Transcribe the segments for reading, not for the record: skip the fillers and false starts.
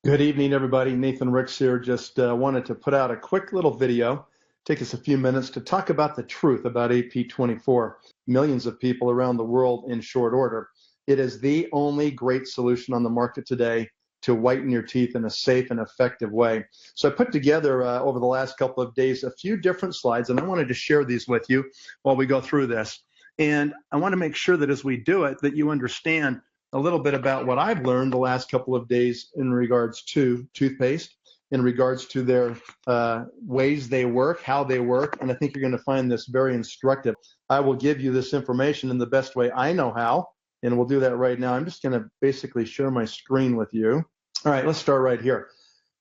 Good evening, everybody. Nathan Ricks here. Just wanted to put out a quick little video, take us a few minutes to talk about the truth about AP24. Millions of people around the world in short order. It is the only great solution on the market today to whiten your teeth in a safe and effective way. So I put together over the last couple of days a few different slides, and I wanted to share these with you while we go through this. And I want to make sure that as we do it, that you understand a little bit about what I've learned the last couple of days in regards to toothpaste, in regards to their ways they work, how they work, and I think you're going to find this very instructive. I will give you this information in the best way I know how, and we'll do that right now. I'm just going to basically share my screen with you. All right, let's start right here.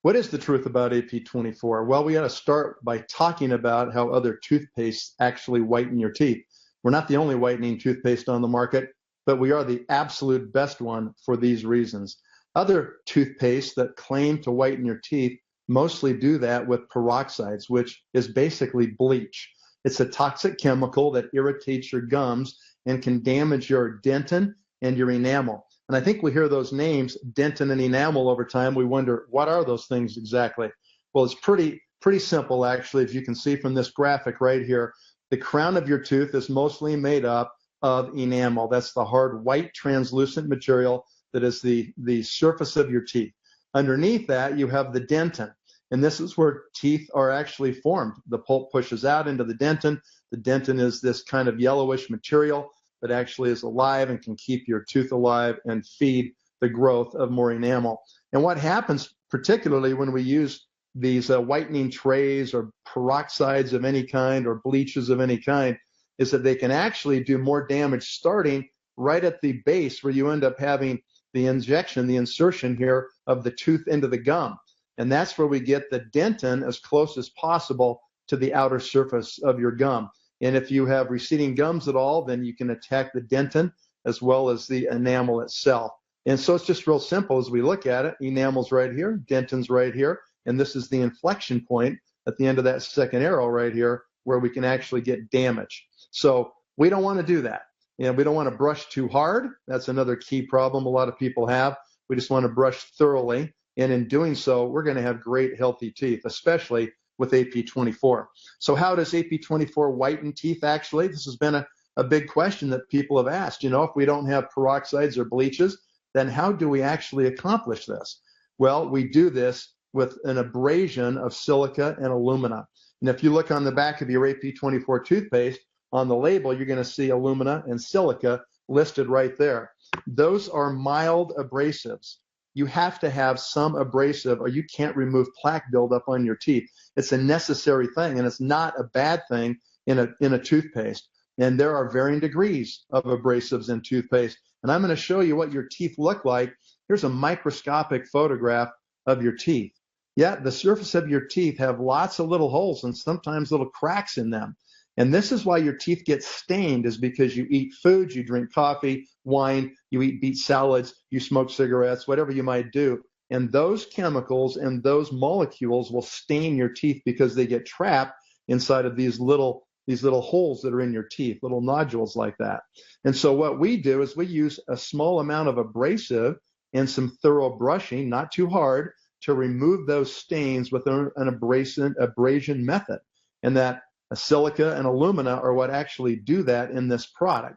What is the truth about AP24? Well, we got to start by talking about how other toothpastes actually whiten your teeth. We're not the only whitening toothpaste on the market, but we are the absolute best one for these reasons. Other toothpastes that claim to whiten your teeth mostly do that with peroxides, which is basically bleach. It's a toxic chemical that irritates your gums and can damage your dentin and your enamel. And I think we hear those names, dentin and enamel, over time. We wonder, what are those things exactly? Well, it's pretty simple, actually. As you can see from this graphic right here, the crown of your tooth is mostly made up of enamel. That's the hard white translucent material that is the surface of your teeth. Underneath that, you have the dentin, and this is where teeth are actually formed. The pulp pushes out into the dentin. The dentin is this kind of yellowish material that actually is alive and can keep your tooth alive and feed the growth of more enamel. And what happens, particularly when we use these whitening trays or peroxides of any kind or bleaches of any kind, is that they can actually do more damage starting right at the base, where you end up having the injection, the insertion here of the tooth into the gum. And that's where we get the dentin as close as possible to the outer surface of your gum. And if you have receding gums at all, then you can attack the dentin as well as the enamel itself. And so it's just real simple as we look at it. Enamel's right here, dentin's right here, and this is the inflection point at the end of that second arrow right here, where we can actually get damage. So we don't want to do that. We don't want to brush too hard. That's another key problem a lot of people have. We just want to brush thoroughly. And in doing so, we're going to have great healthy teeth, especially with AP24. So how does AP24 whiten teeth actually? This has been a big question that people have asked. If we don't have peroxides or bleaches, then how do we actually accomplish this? Well, we do this with an abrasion of silica and alumina. And if you look on the back of your AP24 toothpaste, on the label, you're going to see alumina and silica listed right there. Those are mild abrasives. You have to have some abrasive or you can't remove plaque buildup on your teeth. It's a necessary thing, and it's not a bad thing in a toothpaste. And there are varying degrees of abrasives in toothpaste. And I'm going to show you what your teeth look like. Here's a microscopic photograph of your teeth. Yeah, the surface of your teeth have lots of little holes and sometimes little cracks in them. And this is why your teeth get stained, is because you eat food, you drink coffee, wine, you eat beet salads, you smoke cigarettes, whatever you might do. And those chemicals and those molecules will stain your teeth because they get trapped inside of these little holes that are in your teeth, little nodules like that. And so what we do is we use a small amount of abrasive and some thorough brushing, not too hard, to remove those stains with an abrasion method. And that silica and alumina are what actually do that in this product.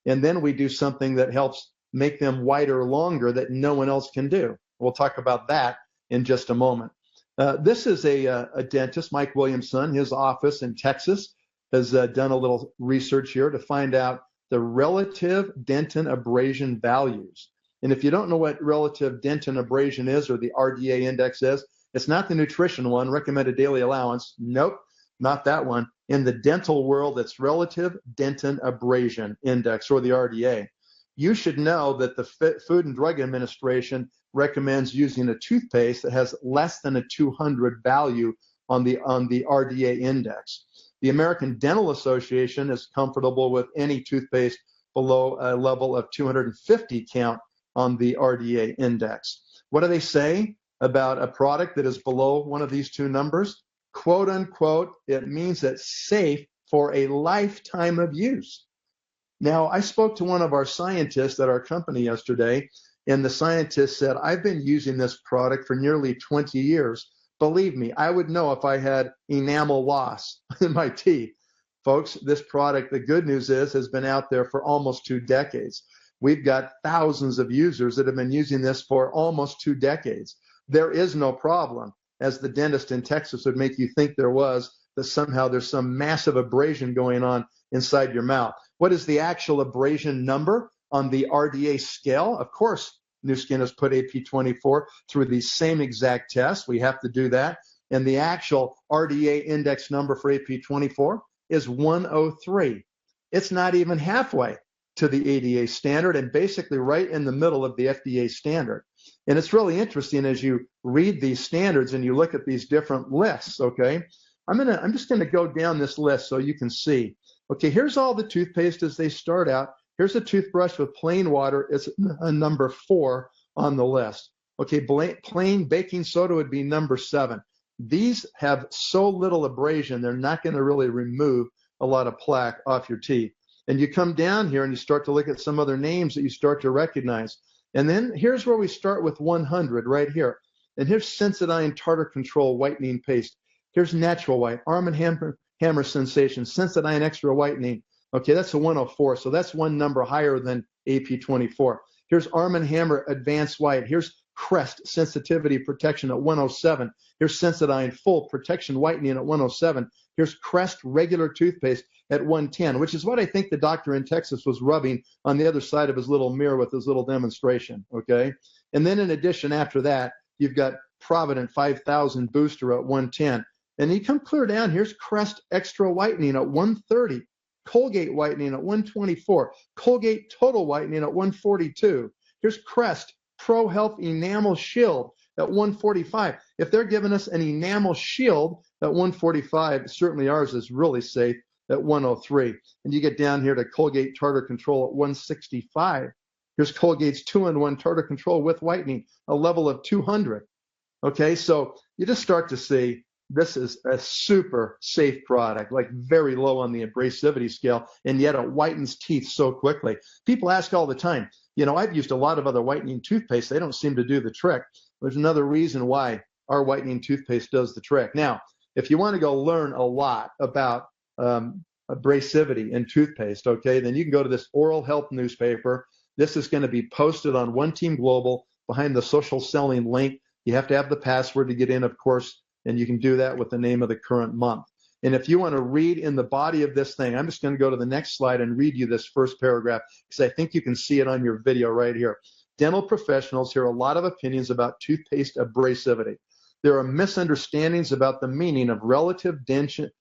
And then we do something that helps make them whiter longer that no one else can do. We'll talk about that in just a moment. This is a dentist, Mike Williamson. His office in Texas has done a little research here to find out the relative dentin abrasion values. And if you don't know what relative dentin abrasion is, or the RDA index is, it's not the nutrition one, recommended daily allowance. Nope, not that one. In the dental world, it's relative dentin abrasion index, or the RDA. You should know that the Food and Drug Administration recommends using a toothpaste that has less than a 200 value on the RDA index. The American Dental Association is comfortable with any toothpaste below a level of 250 count on the RDA index. What do they say about a product that is below one of these two numbers? Quote unquote, it means it's safe for a lifetime of use. Now, I spoke to one of our scientists at our company yesterday, And the scientist said, I've been using this product for nearly 20 years. Believe me, I would know if I had enamel loss in my teeth. Folks, this product, the good news is, has been out there for almost 2 decades. We've got thousands of users that have been using this for almost 2 decades. There is no problem, as the dentist in Texas would make you think there was, that somehow there's some massive abrasion going on inside your mouth. What is the actual abrasion number on the RDA scale? Of course, Nu Skin has put AP24 through the same exact test. We have to do that. And the actual RDA index number for AP24 is 103. It's not even halfway to the ADA standard and basically right in the middle of the FDA standard. And it's really interesting as you read these standards and you look at these different lists, okay? I'm just gonna go down this list so you can see. Okay, here's all the toothpaste as they start out. Here's a toothbrush with plain water. It's a number 4 on the list. Okay, plain baking soda would be number 7. These have so little abrasion, they're not gonna really remove a lot of plaque off your teeth. And you come down here and you start to look at some other names that you start to recognize. And then here's where we start with 100 right here. And here's Sensodyne Tartar Control Whitening Paste. Here's Natural White, Arm & Hammer Sensation, Sensodyne Extra Whitening. Okay, that's a 104, so that's one number higher than AP24. Here's Arm & Hammer Advanced White. Here's Crest Sensitivity Protection at 107. Here's Sensodyne Full Protection Whitening at 107. Here's Crest Regular Toothpaste at 110, which is what I think the doctor in Texas was rubbing on the other side of his little mirror with his little demonstration, okay? And then in addition, after that, you've got Provident 5000 Booster at 110. And you come clear down, here's Crest Extra Whitening at 130. Colgate Whitening at 124. Colgate Total Whitening at 142. Here's Crest Pro Health Enamel Shield at 145. If they're giving us an enamel shield at 145, certainly ours is really safe at 103. And you get down here to Colgate Tartar Control at 165. Here's Colgate's 2-in-1 Tartar Control with whitening, a level of 200. Okay, so you just start to see this is a super safe product, like very low on the abrasivity scale, and yet it whitens teeth so quickly. People ask all the time, you know, I've used a lot of other whitening toothpaste. They don't seem to do the trick. There's another reason why our whitening toothpaste does the trick. Now, if you want to go learn a lot about abrasivity in toothpaste, okay, then you can go to this Oral Health newspaper. This is going to be posted on One Team Global behind the social selling link. You have to have the password to get in, of course, and you can do that with the name of the current month. And if you want to read in the body of this thing, I'm just going to go to the next slide and read you this first paragraph because I think you can see it on your video right here. Dental professionals hear a lot of opinions about toothpaste abrasivity. There are misunderstandings about the meaning of relative dentin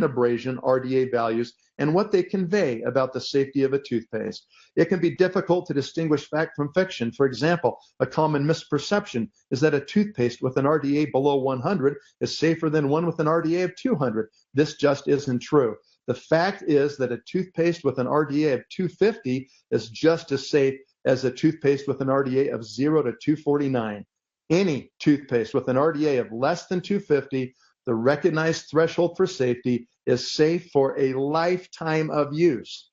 abrasion, RDA values, and what they convey about the safety of a toothpaste. It can be difficult to distinguish fact from fiction. For example, a common misperception is that a toothpaste with an RDA below 100 is safer than one with an RDA of 200. This just isn't true. The fact is that a toothpaste with an RDA of 250 is just as safe as a toothpaste with an RDA of 0 to 249. Any toothpaste with an RDA of less than 250, the recognized threshold for safety, is safe for a lifetime of use.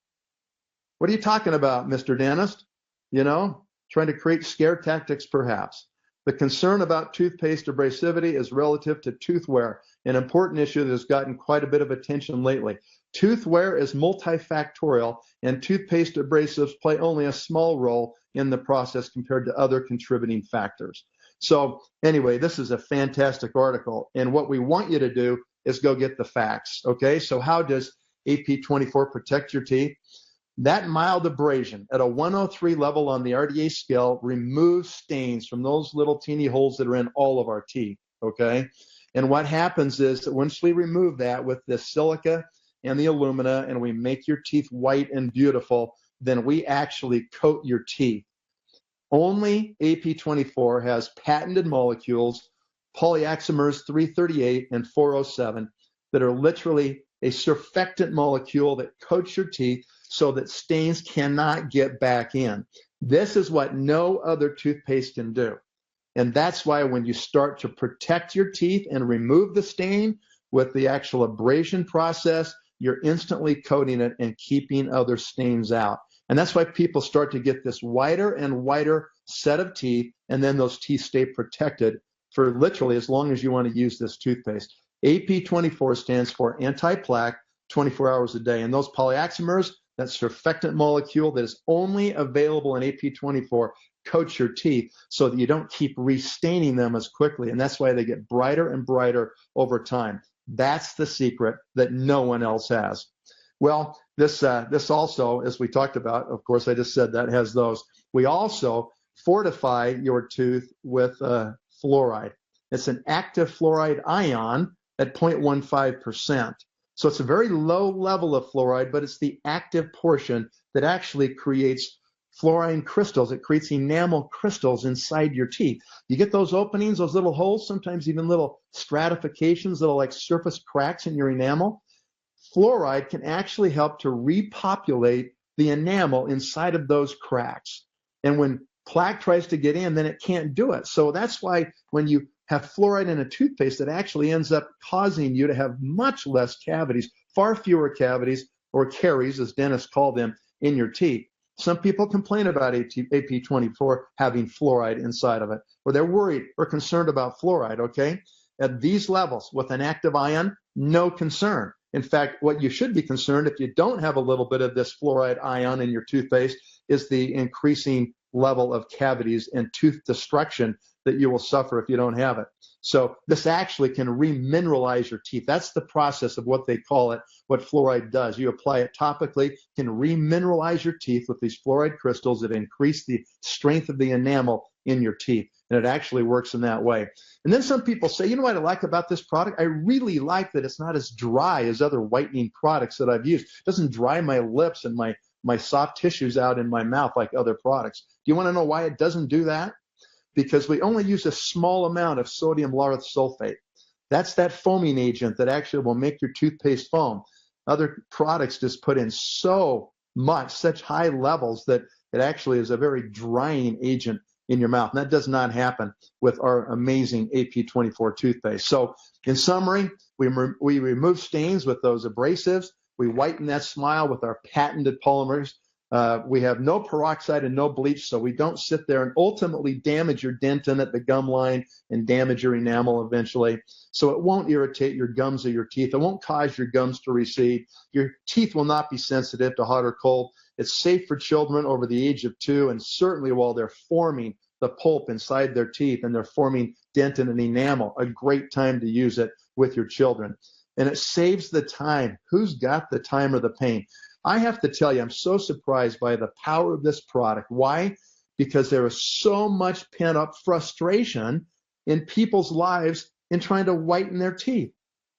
What are you talking about, Mr. Dentist? You know, trying to create scare tactics perhaps. The concern about toothpaste abrasivity is relative to tooth wear, an important issue that has gotten quite a bit of attention lately. Tooth wear is multifactorial, and toothpaste abrasives play only a small role in the process compared to other contributing factors. So anyway, this is a fantastic article, and what we want you to do is go get the facts, okay? So how does AP24 protect your teeth? That mild abrasion at a 103 level on the RDA scale removes stains from those little teeny holes that are in all of our teeth, okay? And what happens is that once we remove that with the silica and the alumina and we make your teeth white and beautiful, then we actually coat your teeth. Only AP24 has patented molecules, polyoximers 338 and 407, that are literally a surfactant molecule that coats your teeth so that stains cannot get back in. This is what no other toothpaste can do. And that's why when you start to protect your teeth and remove the stain with the actual abrasion process, you're instantly coating it and keeping other stains out. And that's why people start to get this whiter and whiter set of teeth, and then those teeth stay protected for literally as long as you want to use this toothpaste. AP24 stands for anti-plaque, 24 hours a day. And those polyoximers, that surfactant molecule that is only available in AP24, coats your teeth so that you don't keep restaining them as quickly. And that's why they get brighter and brighter over time. That's the secret that no one else has. Well, this also, as we talked about, of course, I just said that has those. We also fortify your tooth with fluoride. It's an active fluoride ion at 0.15%. So it's a very low level of fluoride, but it's the active portion that actually creates fluorine crystals. It creates enamel crystals inside your teeth. You get those openings, those little holes, sometimes even little stratifications, little like surface cracks in your enamel. Fluoride can actually help to repopulate the enamel inside of those cracks. And when plaque tries to get in, then it can't do it. So that's why when you have fluoride in a toothpaste, it actually ends up causing you to have much less cavities, far fewer cavities, or caries, as dentists call them, in your teeth. Some people complain about AP24 having fluoride inside of it, or they're worried or concerned about fluoride, okay? At these levels, with an active ion, no concern. In fact, what you should be concerned if you don't have a little bit of this fluoride ion in your toothpaste is the increasing level of cavities and tooth destruction that you will suffer if you don't have it. So this actually can remineralize your teeth. That's the process of what they call it, what fluoride does. You apply it topically, can remineralize your teeth with these fluoride crystals that increase the strength of the enamel in your teeth. And it actually works in that way. And then some people say, you know what I like about this product? I really like that it's not as dry as other whitening products that I've used. It doesn't dry my lips and my soft tissues out in my mouth like other products. Do you want to know why it doesn't do that? Because we only use a small amount of sodium lauryl sulfate. That's that foaming agent that actually will make your toothpaste foam. Other products just put in so much, such high levels that it actually is a very drying agent in your mouth. And that does not happen with our amazing AP24 toothpaste. So in summary, we remove stains with those abrasives. We whiten that smile with our patented polymers. We have no peroxide and no bleach, so we don't sit there and ultimately damage your dentin at the gum line and damage your enamel eventually. So it won't irritate your gums or your teeth. It won't cause your gums to recede. Your teeth will not be sensitive to hot or cold. It's safe for children over the age of 2, and certainly while they're forming the pulp inside their teeth and they're forming dentin and enamel, a great time to use it with your children. And it saves the time. Who's got the time or the pain? I have to tell you, I'm so surprised by the power of this product. Why? Because there is so much pent-up frustration in people's lives in trying to whiten their teeth.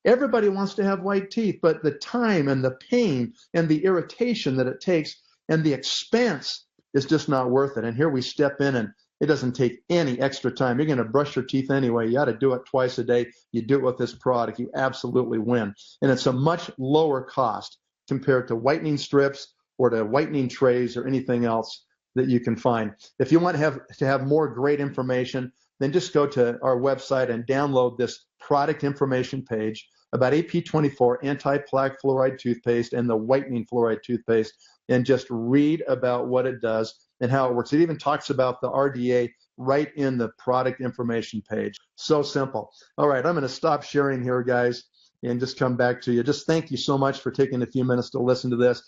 Everybody wants to have white teeth, but the time and the pain and the irritation that it takes and the expense is just not worth it. And here we step in, and it doesn't take any extra time. You're going to brush your teeth anyway. You ought to do it twice a day. You do it with this product, you absolutely win. And it's a much lower cost compared to whitening strips or to whitening trays or anything else that you can find. If you want to have more great information, then just go to our website and download this product information page about AP24 anti-plaque fluoride toothpaste and the whitening fluoride toothpaste, and just read about what it does and how it works. It even talks about the RDA right in the product information page. So simple. All right, I'm going to stop sharing here, guys, and just come back to you. Just thank you so much for taking a few minutes to listen to this.